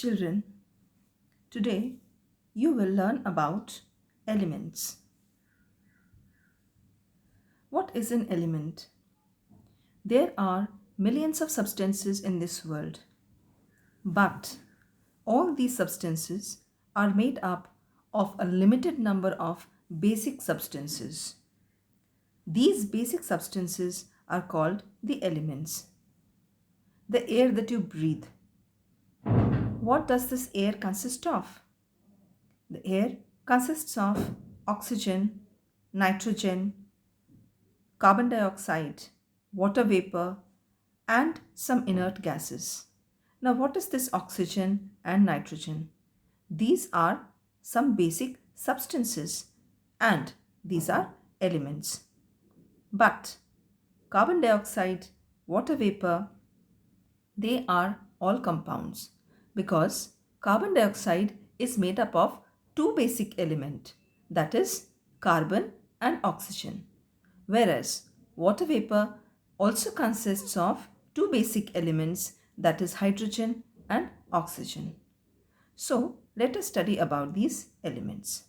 Children, today you will learn about elements. What is an element? There are millions of substances in this world, but all these substances are made up of a limited number of basic substances. These basic substances are called the elements. The air that you breathe. What does this air consist of? The air consists of oxygen, nitrogen, carbon dioxide, water vapor, and some inert gases. Now, what is this oxygen and nitrogen? These are some basic substances and these are elements. But carbon dioxide, water vapor, they are all compounds because carbon dioxide is made up of two basic elements, that is carbon and oxygen, whereas water vapor also consists of two basic elements, that is hydrogen and oxygen. So let us study about these elements.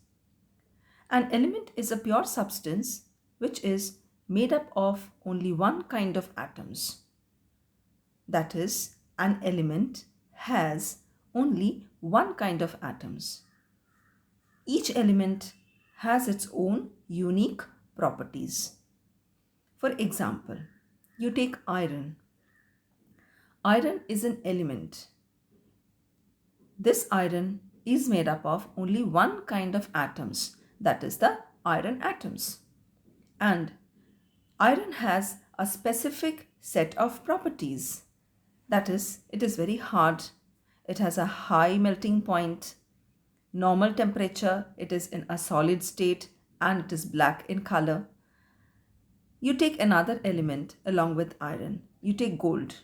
An element is a pure substance which is made up of only one kind of atoms. That is, an element has only one kind of atoms. Each element has its own unique properties. For example, you take iron. Iron is an element. This iron is made up of only one kind of atoms, that is the iron atoms. And iron has a specific set of properties. That is, it is very hard. It has a high melting point, normal temperature, it is in a solid state, and it is black in color. You take another element along with iron. You take gold.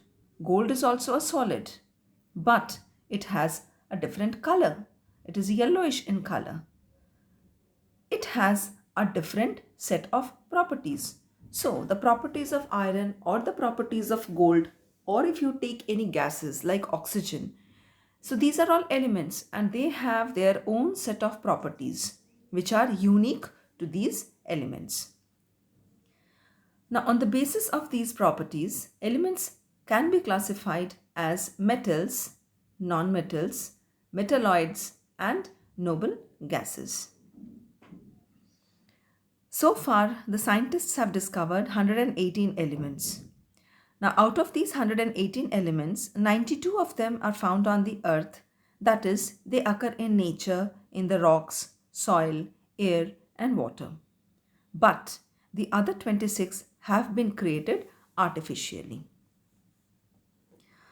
Gold is also a solid, but it has a different color. It is yellowish in color. It has a different set of properties. So, the properties of iron or the properties of gold, or if you take any gases like oxygen, so these are all elements and they have their own set of properties which are unique to these elements. Now, on the basis of these properties, elements can be classified as metals, nonmetals, metalloids, and noble gases. So far, the scientists have discovered 118 elements. Now, out of these 118 elements, 92 of them are found on the earth. That is, they occur in nature, in the rocks, soil, air, and water. But the other 26 have been created artificially.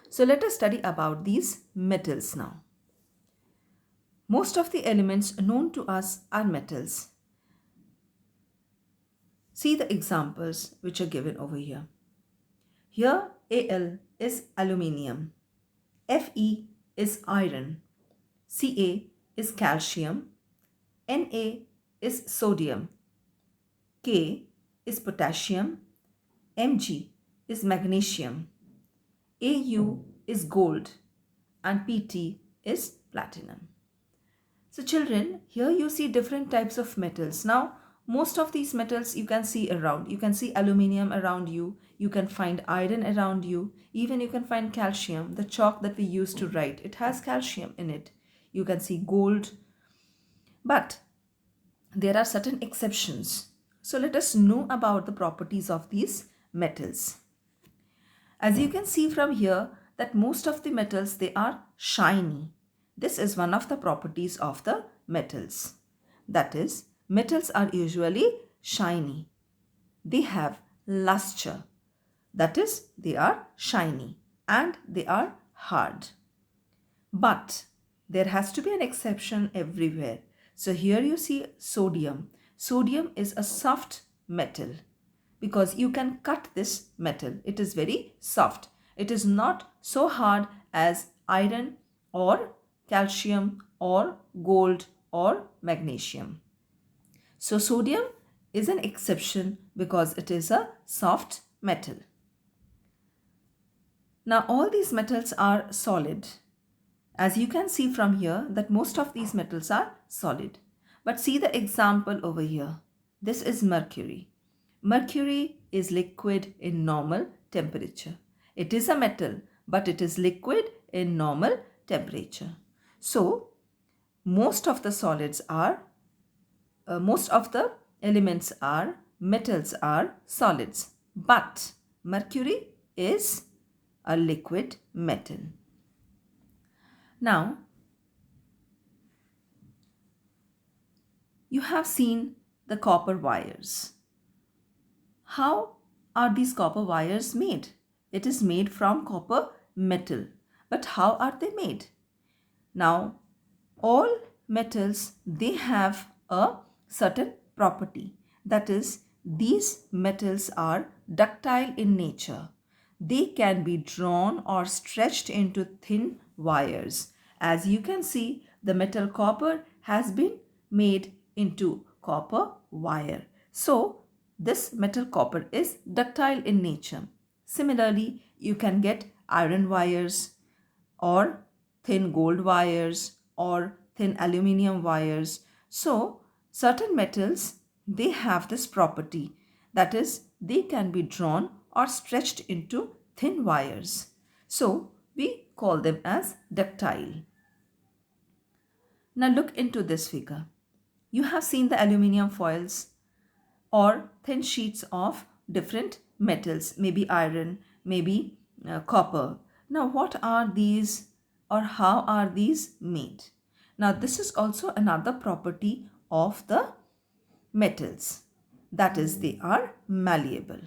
So let us study about these metals now. Most of the elements known to us are metals. See the examples which are given over here. Here Al is aluminium, Fe is iron, Ca is calcium, Na is sodium, K is potassium, Mg is magnesium, Au is gold, and Pt is platinum. So children, here you see different types of metals. Now, most of these metals you can see around. You can see aluminium around you. You can find iron around you. Even you can find calcium, the chalk that we use to write. It has calcium in it. You can see gold. But there are certain exceptions. So let us know about the properties of these metals. As you can see from here that most of the metals, they are shiny. This is one of the properties of the metals. That is, metals are usually shiny. They have luster. That is, they are shiny and they are hard. But there has to be an exception everywhere. So here you see sodium. Sodium is a soft metal because you can cut this metal. It is very soft. It is not so hard as iron or calcium or gold or magnesium. So sodium is an exception because it is a soft metal. Now all these metals are solid. As you can see from here that most of these metals are solid. But see the example over here. This is mercury. Mercury is liquid in normal temperature. It is a metal, but it is liquid in normal temperature. So, most of the solids are, most of the elements are, metals are solids. But mercury is a liquid metal. Now, you have seen the copper wires. How are these copper wires made? It is made from copper metal. But how are they made? Now, all metals, they have a certain property. That is, these metals are ductile in nature. They can be drawn or stretched into thin wires. As you can see, the metal copper has been made into copper wire. So, this metal copper is ductile in nature. Similarly, you can get iron wires or thin gold wires or thin aluminium wires. So, certain metals, they have this property. That is, they can be drawn or stretched into thin wires. So, we call them as ductile. Now look into this figure. You have seen the aluminium foils or thin sheets of different metals, maybe iron, maybe copper. Now, what are these or how are these made? Now, this is also another property of the metals. That is, they are malleable.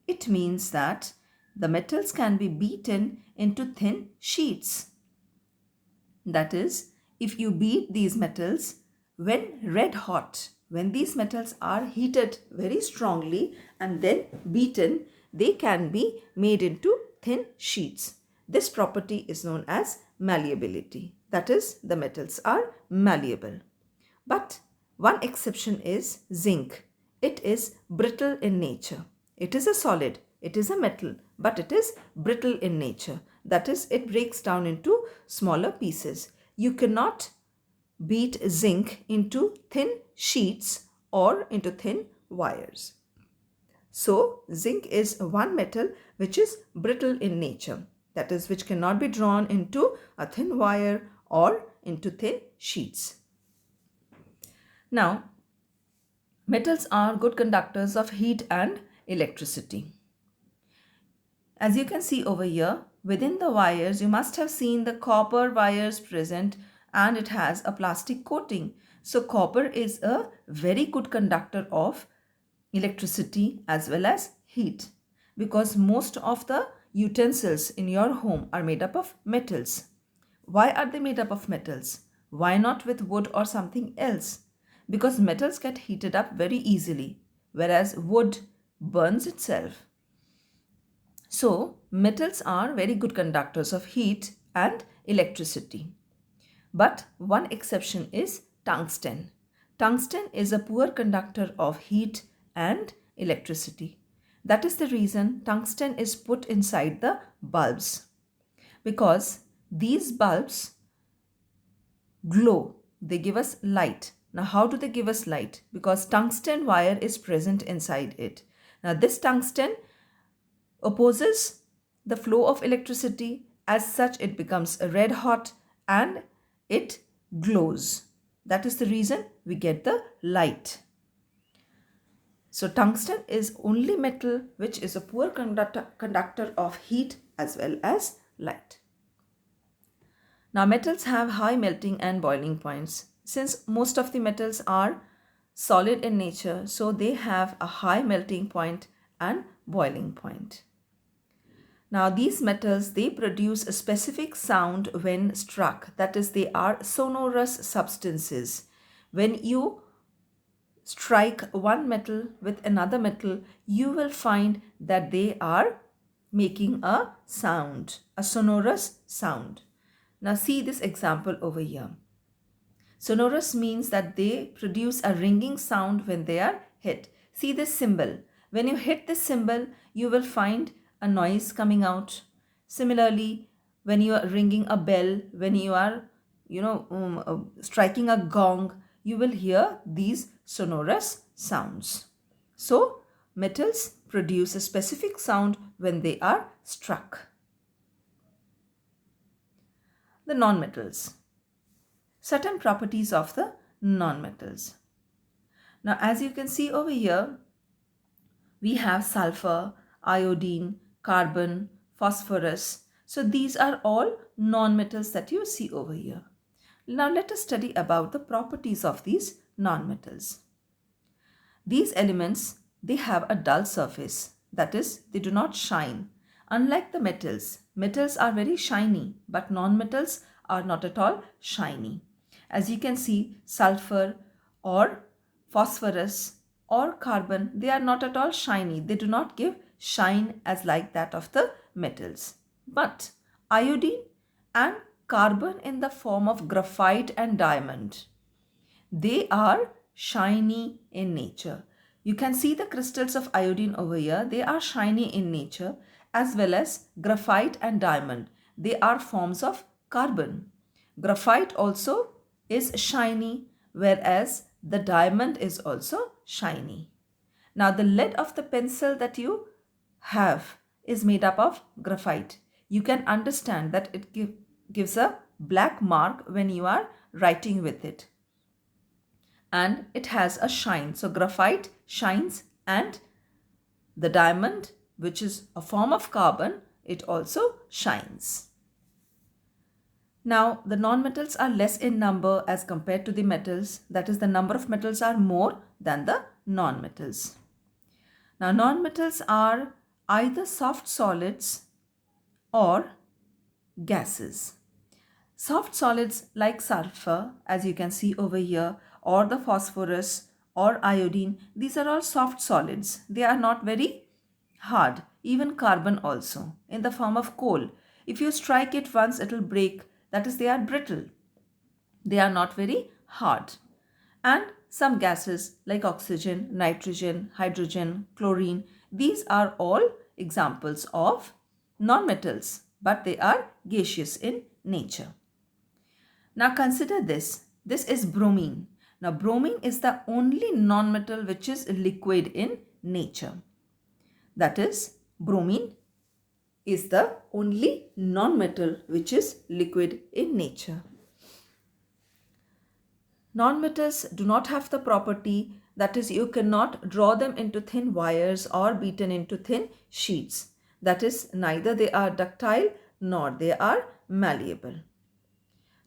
It means that the metals can be beaten into thin sheets. That is, if you beat these metals when red hot, when these metals are heated very strongly and then beaten, they can be made into thin sheets. This property is known as malleability. That is, the metals are malleable. But one exception is zinc. It is brittle in nature. It is a solid, it is a metal, but it is brittle in nature. That is, it breaks down into smaller pieces. You cannot beat zinc into thin sheets or into thin wires. So, zinc is one metal which is brittle in nature. That is, which cannot be drawn into a thin wire or into thin sheets. Now, metals are good conductors of heat and electricity. As you can see over here, within the wires, you must have seen the copper wires present and it has a plastic coating. So, copper is a very good conductor of electricity as well as heat because most of the utensils in your home are made up of metals. Why are they made up of metals? Why not with wood or something else? Because metals get heated up very easily, whereas wood burns itself. So, metals are very good conductors of heat and electricity. But one exception is tungsten. Tungsten is a poor conductor of heat and electricity. That is the reason tungsten is put inside the bulbs. Because these bulbs glow, they give us light. Now, how do they give us light? Because tungsten wire is present inside it. Now, this tungsten opposes the flow of electricity. As such, it becomes red hot and it glows. That is the reason we get the light. So, tungsten is only metal which is a poor conductor of heat as well as light. Now, metals have high melting and boiling points. Since most of the metals are solid in nature, so they have a high melting point and boiling point. Now, these metals, they produce a specific sound when struck. That is, they are sonorous substances. When you strike one metal with another metal, you will find that they are making a sound, a sonorous sound. Now, see this example over here. Sonorous means that they produce a ringing sound when they are hit. See this cymbal. When you hit this cymbal, you will find a noise coming out. Similarly, when you are ringing a bell, when you are, striking a gong, you will hear these sonorous sounds. So, metals produce a specific sound when they are struck. The nonmetals. Certain properties of the nonmetals. Now, as you can see over here, we have sulfur, iodine, carbon, phosphorus. So these are all nonmetals that you see over here. Now let us study about the properties of these nonmetals. These elements, they have a dull surface. That is, they do not shine. Unlike the metals are very shiny, but nonmetals are not at all shiny. As you can see, sulfur or phosphorus or carbon, they are not at all shiny. They do not give shine as like that of the metals. But iodine and carbon in the form of graphite and diamond, they are shiny in nature. You can see the crystals of iodine over here. They are shiny in nature, as well as graphite and diamond. They are forms of carbon. Graphite also is shiny, whereas the diamond is also shiny. Now the lead of the pencil that you have is made up of graphite. You can understand that it gives a black mark when you are writing with it. And it has a shine. So graphite shines, and the diamond, which is a form of carbon, it also shines. Now the nonmetals are less in number as compared to the metals. That is, the number of metals are more than the nonmetals. Now nonmetals are either soft solids or gases. Soft solids like sulfur, as you can see over here, or the phosphorus or iodine, these are all soft solids. They are not very hard. Even carbon also, in the form of coal. If you strike it once, it will break. That is, they are brittle. They are not very hard. And some gases like oxygen, nitrogen, hydrogen, chlorine, these are all examples of nonmetals, but they are gaseous in nature. Now consider this. This is bromine. Now bromine is the only nonmetal which is liquid in nature. That is, bromine is the only nonmetal which is liquid in nature. Nonmetals do not have the property, that is, you cannot draw them into thin wires or beaten into thin sheets. That is, neither they are ductile nor they are malleable.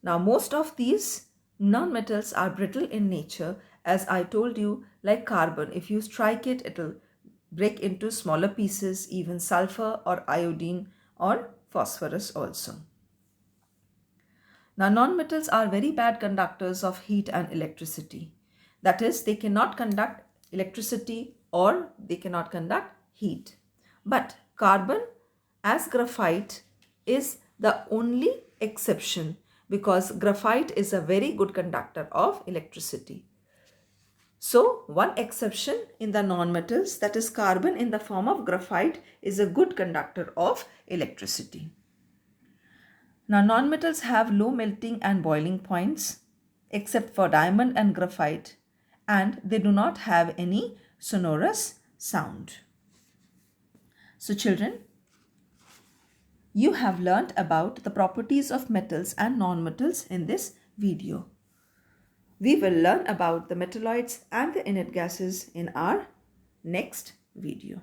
Now most of these nonmetals are brittle in nature, as I told you, like carbon. If you strike it, it will break into smaller pieces, even sulfur or iodine or phosphorus also. Now nonmetals are very bad conductors of heat and electricity. That is, they cannot conduct electricity or they cannot conduct heat. But carbon as graphite is the only exception, because graphite is a very good conductor of electricity. So one exception in the nonmetals, that is carbon in the form of graphite, is a good conductor of electricity. Now nonmetals have low melting and boiling points except for diamond and graphite, and they do not have any sonorous sound. So children, you have learnt about the properties of metals and nonmetals in this video. We will learn about the metalloids and the inert gases in our next video.